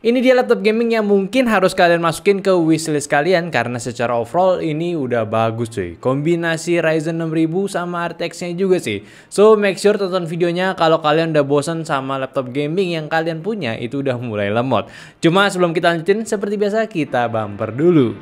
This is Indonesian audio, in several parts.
Ini dia laptop gaming yang mungkin harus kalian masukin ke wishlist kalian karena secara overall ini udah bagus cuy. Kombinasi Ryzen 6000 sama RTX-nya juga sih. So make sure tonton videonya kalau kalian udah bosan sama laptop gaming yang kalian punya itu udah mulai lemot. Cuma sebelum kita lanjutin seperti biasa kita bumper dulu.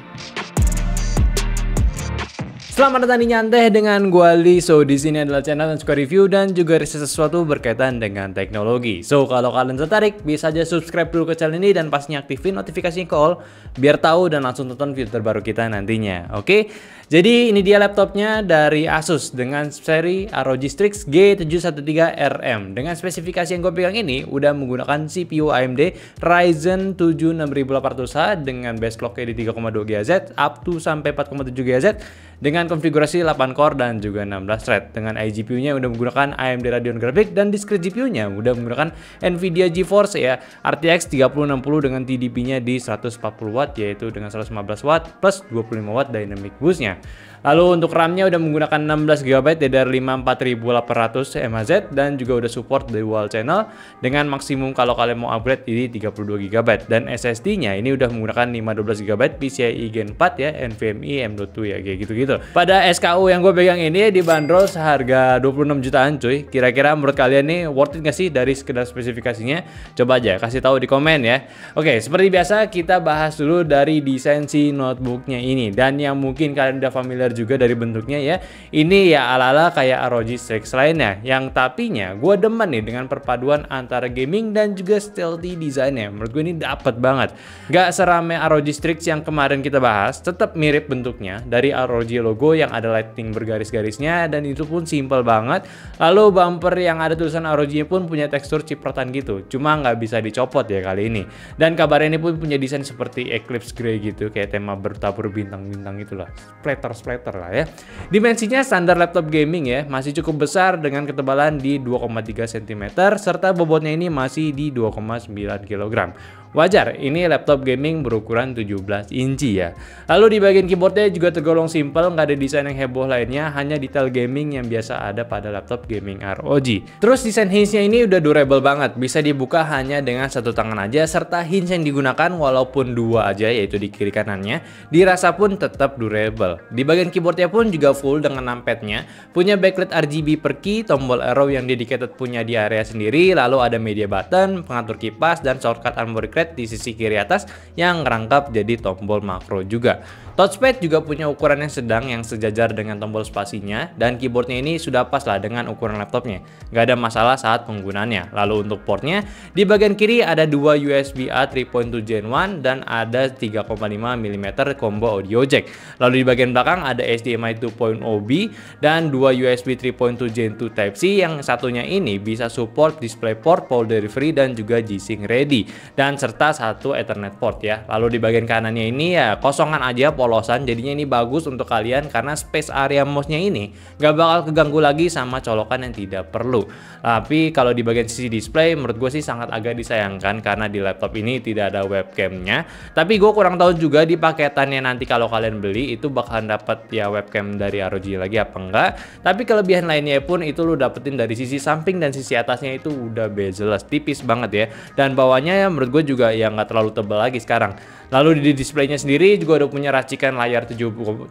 Selamat datang di Nyantai dengan gua Li. So di sini adalah channel yang suka review dan juga riset sesuatu berkaitan dengan teknologi. So kalau kalian tertarik bisa aja subscribe dulu ke channel ini dan pastinya aktifin notifikasi call biar tahu dan langsung tonton video terbaru kita nantinya. Oke? Jadi ini dia laptopnya dari Asus dengan seri ROG Strix G713RM. Dengan spesifikasi yang gue pegang ini udah menggunakan CPU AMD Ryzen 7 6800H dengan base clocknya di 3,2 GHz up to sampai 4,7 GHz dengan konfigurasi 8 core dan juga 16 thread. Dengan iGPU-nya udah menggunakan AMD Radeon Graphics dan discrete GPU-nya udah menggunakan Nvidia GeForce ya RTX 3060 dengan TDP-nya di 140W yaitu dengan 115W plus 25W dynamic boost-nya. Lalu untuk RAM-nya udah menggunakan 16GB DDR5 4800 mHz dan juga udah support dual channel dengan maksimum kalau kalian mau upgrade ini 32GB dan SSD-nya ini udah menggunakan 512GB PCIe Gen 4 ya NVMe M.2 ya kayak gitu-gitu. Pada SKU yang gue pegang ini dibanderol seharga 26 jutaan cuy. Kira-kira menurut kalian nih worth it gak sih dari sekedar spesifikasinya? Coba aja kasih tahu di komen ya. Oke, seperti biasa kita bahas dulu dari desain si notebooknya ini dan yang mungkin kalian udah familiar juga dari bentuknya ya. Ini ya ala-ala kayak ROG Strix lainnya yang tapinya gue demen nih dengan perpaduan antara gaming dan juga stealthy desainnya. Menurut gue ini dapet banget. Gak serame ROG Strix yang kemarin kita bahas, tetap mirip bentuknya dari ROG logo yang ada lightning bergaris-garisnya dan itu pun simple banget. Lalu bumper yang ada tulisan ROG pun punya tekstur cipratan gitu, cuma nggak bisa dicopot ya kali ini. Dan kabarnya ini pun punya desain seperti Eclipse Grey gitu, kayak tema bertabur bintang-bintang itulah, splatter lah ya. Dimensinya standar laptop gaming ya, masih cukup besar dengan ketebalan di 2,3 cm serta bobotnya ini masih di 2,9 kg. Wajar, ini laptop gaming berukuran 17 inci ya. Lalu di bagian keyboardnya juga tergolong simple, nggak ada desain yang heboh lainnya, hanya detail gaming yang biasa ada pada laptop gaming ROG. Terus desain hinge-nya ini udah durable banget, bisa dibuka hanya dengan satu tangan aja, serta hinge yang digunakan walaupun dua aja yaitu di kiri kanannya, dirasa pun tetap durable. Di bagian keyboardnya pun juga full dengan numpad-nya, punya backlight RGB per key, tombol arrow yang dedicated punya di area sendiri, lalu ada media button, pengatur kipas, dan shortcut armoury di sisi kiri atas yang ngerangkap jadi tombol makro juga. Touchpad juga punya ukuran yang sedang yang sejajar dengan tombol spasinya dan keyboardnya ini sudah pas lah dengan ukuran laptopnya. Gak ada masalah saat penggunaannya. Lalu untuk portnya di bagian kiri ada dua USB-A 3.2 Gen 1 dan ada 3,5 mm combo audio jack. Lalu di bagian belakang ada HDMI 2.0B dan dua USB 3.2 Gen 2 Type-C yang satunya ini bisa support DisplayPort, Power Delivery dan juga G-Sync ready dan serta satu Ethernet port ya. Lalu di bagian kanannya ini ya kosongan aja polosan, jadinya ini bagus untuk kalian karena space area mouse-nya ini gak bakal keganggu lagi sama colokan yang tidak perlu. Tapi kalau di bagian sisi display menurut gue sih sangat agak disayangkan karena di laptop ini tidak ada webcamnya. Tapi gue kurang tahu juga di paketannya nanti kalau kalian beli itu bakalan dapat ya webcam dari ROG lagi apa enggak. Tapi kelebihan lainnya pun itu lu dapetin dari sisi samping dan sisi atasnya itu udah bezel tipis banget ya. Dan bawahnya ya menurut gue juga yang nggak terlalu tebal lagi sekarang. Lalu di displaynya sendiri juga udah punya racikan layar 17,3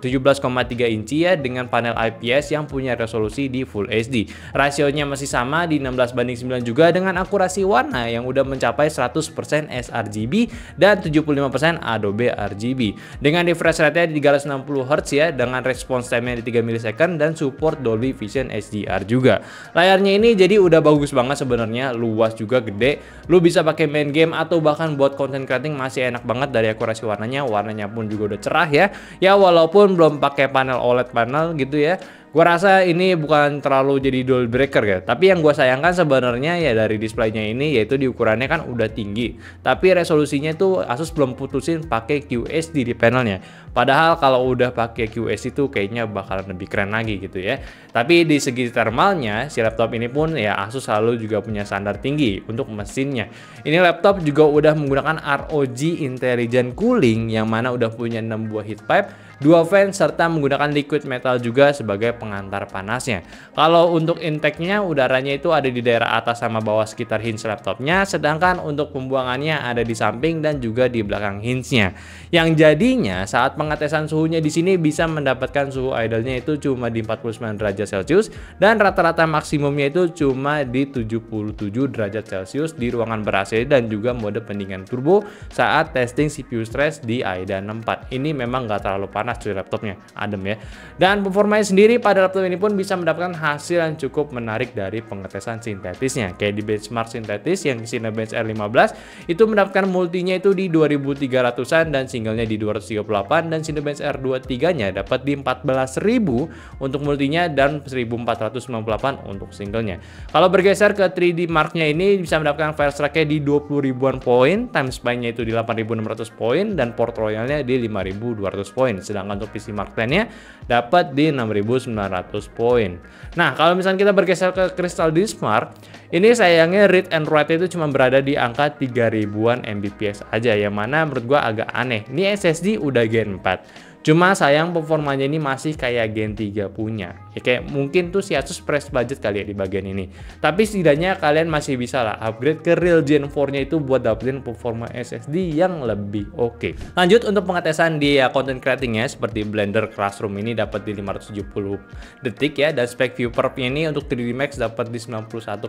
inci ya dengan panel IPS yang punya resolusi di Full HD. Rasionya masih sama di 16:9 juga dengan akurasi warna yang udah mencapai 100% sRGB dan 75% Adobe RGB. Dengan refresh rate-nya di 360Hz ya dengan response time-nya di 3 ms dan support Dolby Vision HDR juga. Layarnya ini jadi udah bagus banget sebenarnya, luas juga gede. Lu bisa pakai main game atau bahkan buat content creating masih enak banget dari akurasi warnanya pun juga udah cerah ya. Ya walaupun belum pakai panel OLED panel gitu ya. Gua rasa ini bukan terlalu jadi deal breaker ya. Tapi yang gua sayangkan sebenarnya ya dari displaynya ini yaitu di ukurannya kan udah tinggi. Tapi resolusinya itu Asus belum putusin pakai QHD di panelnya. Padahal kalau udah pakai QHD itu kayaknya bakalan lebih keren lagi gitu ya. Tapi di segi thermalnya si laptop ini pun ya Asus selalu juga punya standar tinggi untuk mesinnya. Ini laptop juga udah menggunakan ROG Intelligent Cooling yang mana udah punya 6 buah heat pipe dua fan serta menggunakan liquid metal juga sebagai pengantar panasnya. Kalau untuk intake-nya udaranya itu ada di daerah atas sama bawah sekitar hinge laptopnya, sedangkan untuk pembuangannya ada di samping dan juga di belakang hinge-nya. Yang jadinya saat pengetesan suhunya di sini bisa mendapatkan suhu idle-nya itu cuma di 49 derajat Celcius dan rata-rata maksimumnya itu cuma di 77 derajat Celcius di ruangan ber-AC dan juga mode pendinginan turbo saat testing CPU stress di Aidan 4. Ini memang nggak terlalu panas cuy laptopnya, adem ya. Dan performanya sendiri pada laptop ini pun bisa mendapatkan hasil yang cukup menarik dari pengetesan sintetisnya. Kayak di benchmark sintetis yang Cinebench R15 itu mendapatkan multinya itu di 2300-an dan singlenya di 238 dan Cinebench R23-nya dapat di 14.000 untuk multinya dan 1498 untuk singlenya. Kalau bergeser ke 3D Mark-nya ini bisa mendapatkan fire strike-nya di 20 ribuan poin, time spy-nya itu di 8.600 poin dan port royal-nya di 5.200 poin. Sedangkan untuk PC Mark 10-nya dapat di 6.900 poin. Nah, kalau misalnya kita bergeser ke Crystal Disk Mark, ini sayangnya read and write itu cuma berada di angka 3000-an Mbps aja, yang mana menurut gua agak aneh. Ini SSD udah Gen 4. Cuma sayang performanya ini masih kayak Gen 3 punya. Ya kayak mungkin tuh si Asus press budget kali ya di bagian ini. Tapi setidaknya kalian masih bisa lah upgrade ke real Gen 4-nya itu buat dapetin performa SSD yang lebih oke. Lanjut untuk pengetesan di content creating-nya seperti Blender Classroom ini dapat di 570 detik ya, dan spek Viewer-nya ini untuk 3D Max dapat di 91,58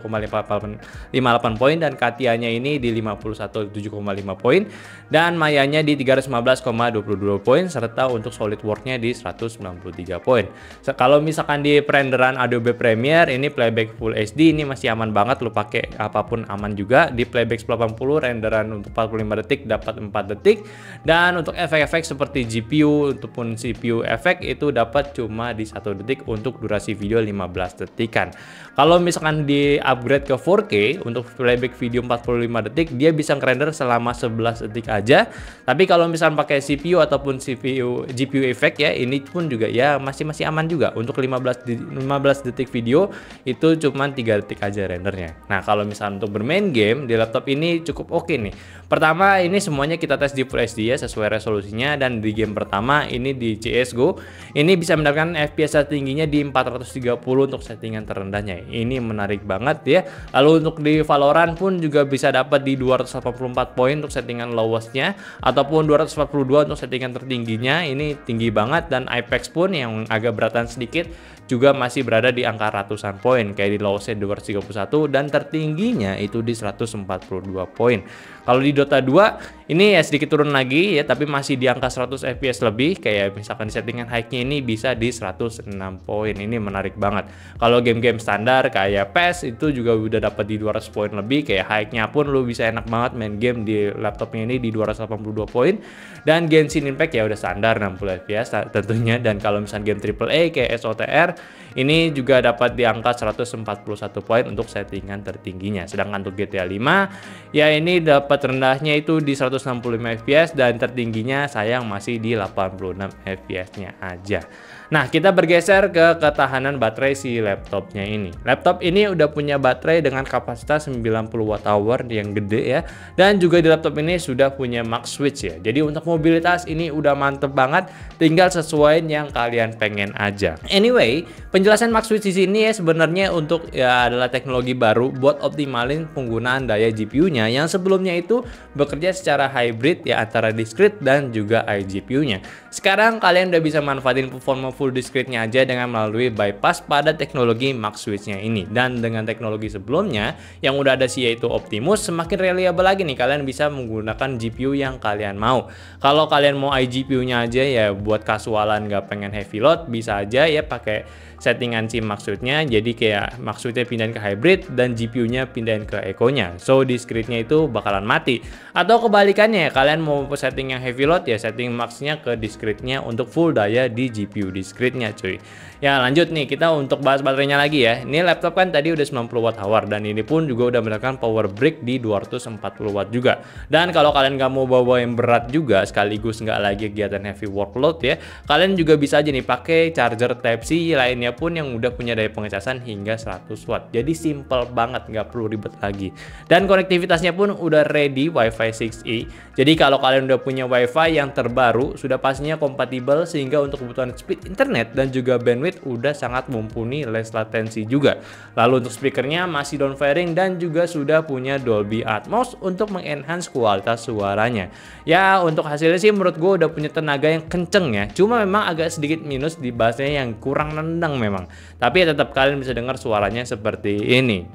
poin dan Katia-nya ini di 51,7,5 poin dan Maya-nya di 315,22 poin serta untuk SolidWorks-nya di 193 poin. Kalau misalkan di renderan Adobe Premiere ini playback Full HD ini masih aman banget, lu pakai apapun aman juga. Di playback 80 renderan untuk 45 detik dapat 4 detik dan untuk efek-efek seperti GPU ataupun CPU efek itu dapat cuma di 1 detik untuk durasi video 15 detikan. Kalau misalkan di upgrade ke 4K untuk playback video 45 detik dia bisa ngerender selama 11 detik aja. Tapi kalau misalkan pakai CPU ataupun GPU effect ya, ini pun juga ya masih aman juga. Untuk 15 detik video itu cuma 3 detik aja rendernya. Nah, kalau misalnya untuk bermain game di laptop ini cukup oke nih. Pertama, ini semuanya kita tes di Full HD ya sesuai resolusinya, dan di game pertama ini di CS:GO ini bisa mendapatkan FPS tertingginya di 430 untuk settingan terendahnya. Ini menarik banget ya. Lalu untuk di Valorant pun juga bisa dapat di 284 poin untuk settingan lowestnya ataupun 242 untuk settingan tertingginya. Ini tinggi banget, dan Apex pun yang agak beratan sedikit juga masih berada di angka ratusan poin, kayak di lowestnya 231 dan tertingginya itu di 142 poin. Kalau di Dota 2 ini ya sedikit turun lagi ya, tapi masih di angka 100 FPS lebih, kayak misalkan di settingan high-nya ini bisa di 106 poin. Ini menarik banget. Kalau game-game standar kayak PES itu juga udah dapat di 200 poin lebih, kayak high-nya pun lu bisa enak banget main game di laptopnya ini di 282 poin. Dan Genshin Impact ya udah standar 60 FPS tentunya, dan kalau misalnya game AAA kayak SOTR ini juga dapat di angka 141 poin untuk settingan tertingginya. Sedangkan untuk GTA 5 ya ini dapat rendahnya itu di 165 fps dan tertingginya sayang masih di 86 fps-nya aja. Nah, kita bergeser ke ketahanan baterai si laptopnya ini. Laptop ini udah punya baterai dengan kapasitas 90 Wh yang gede ya, dan juga di laptop ini sudah punya max switch ya. Jadi untuk mobilitas ini udah mantep banget, tinggal sesuai yang kalian pengen aja. Anyway, penjelasan max switch di sini ya sebenarnya untuk ya adalah teknologi baru buat optimalin penggunaan daya GPU-nya yang sebelumnya itu bekerja secara hybrid ya antara discrete dan juga iGPU-nya. Sekarang kalian udah bisa manfaatin performa full discrete-nya aja dengan melalui bypass pada teknologi max switch-nya ini. Dan dengan teknologi sebelumnya yang udah ada sih yaitu Optimus, semakin reliable lagi nih kalian bisa menggunakan GPU yang kalian mau. Kalau kalian mau iGPU-nya aja ya buat kasualan nggak pengen heavy load, bisa aja ya pakai settingan si max switch-nya, jadi kayak max switch-nya pindahin ke hybrid dan GPU-nya pindahin ke eco-nya, so discrete-nya itu bakalan mati. Atau kebalikannya, kalian mau setting yang heavy load ya setting max-nya ke discrete-nya untuk full daya di GPU discrete-nya cuy. Ya lanjut nih, kita untuk bahas baterainya lagi ya. Ini laptop kan tadi udah 90 Wh dan ini pun juga udah mendapatkan power brick di 240 Watt juga. Dan kalau kalian nggak mau bawa yang berat juga sekaligus nggak lagi kegiatan heavy workload ya, kalian juga bisa aja nih pakai charger Type-C lainnya pun yang udah punya daya pengecasan hingga 100 Watt. Jadi simple banget, nggak perlu ribet lagi. Dan konektivitasnya pun udah ready Wi-Fi 6E. Jadi kalau kalian udah punya Wi-Fi yang terbaru, sudah pastinya GPU-nya kompatibel sehingga untuk kebutuhan speed internet dan juga bandwidth udah sangat mumpuni, less latency juga. Lalu untuk speakernya masih downfiring dan juga sudah punya Dolby Atmos untuk mengenhance kualitas suaranya. Ya untuk hasilnya sih menurut gue udah punya tenaga yang kenceng ya, cuma memang agak sedikit minus di bassnya yang kurang nendang memang. Tapi ya tetap kalian bisa dengar suaranya seperti ini.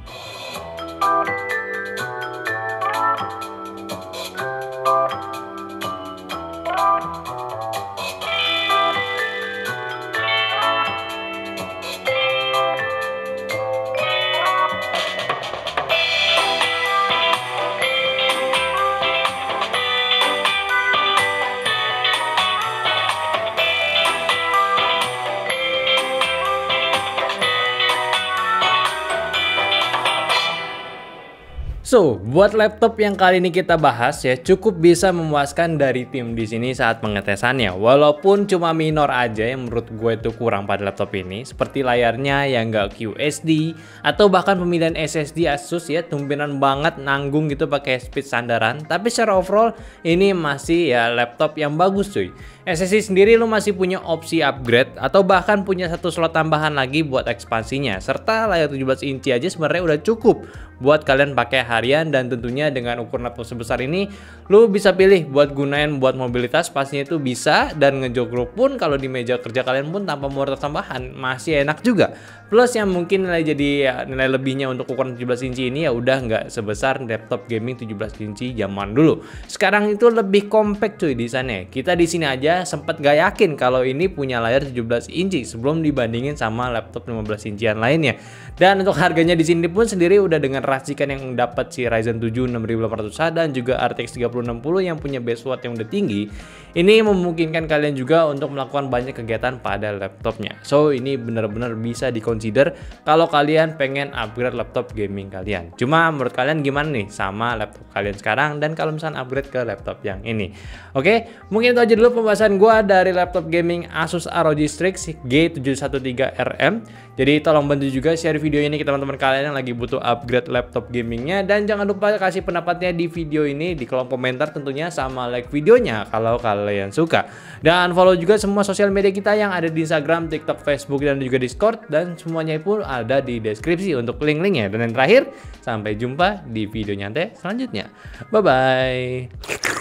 So, buat laptop yang kali ini kita bahas ya cukup bisa memuaskan dari tim di sini saat pengetesannya. Walaupun cuma minor aja yang menurut gue itu kurang pada laptop ini, seperti layarnya yang nggak QHD atau bahkan pemilihan SSD Asus ya tumbenan banget nanggung gitu pakai speed sandaran. Tapi secara overall ini masih ya laptop yang bagus cuy. SSD sendiri lu masih punya opsi upgrade atau bahkan punya satu slot tambahan lagi buat ekspansinya. Serta layar 17 inci aja sebenarnya udah cukup buat kalian pakai harian, dan tentunya dengan ukuran laptop sebesar ini lu bisa pilih buat gunain buat mobilitas pastinya itu bisa, dan ngejogrok pun kalau di meja kerja kalian pun tanpa monitor tambahan masih enak juga. Plus yang mungkin nilai lebihnya untuk ukuran 17 inci ini ya udah nggak sebesar laptop gaming 17 inci zaman dulu. Sekarang itu lebih compact cuy desainnya. Kita di sini aja sempat gak yakin kalau ini punya layar 17 inci sebelum dibandingin sama laptop 15 incian lainnya. Dan untuk harganya di sini pun sendiri udah dengan racikan yang dapat si Ryzen 7 6800H dan juga RTX 3060 yang punya base watt yang udah tinggi. Ini memungkinkan kalian juga untuk melakukan banyak kegiatan pada laptopnya. So ini benar-benar bisa dikonsider kalau kalian pengen upgrade laptop gaming kalian. Cuma menurut kalian gimana nih sama laptop kalian sekarang dan kalau misalnya upgrade ke laptop yang ini? Oke, mungkin itu aja dulu pembahasan gua dari laptop gaming Asus ROG Strix G713RM. Jadi tolong bantu juga share video ini ke teman-teman kalian yang lagi butuh upgrade laptop gamingnya, dan jangan lupa kasih pendapatnya di video ini di kolom komentar tentunya, sama like videonya kalau kalian suka. Dan follow juga semua sosial media kita yang ada di Instagram, TikTok, Facebook, dan juga Discord, dan semuanya pun ada di deskripsi untuk link-linknya. Dan yang terakhir, sampai jumpa di video nyantai selanjutnya. Bye bye.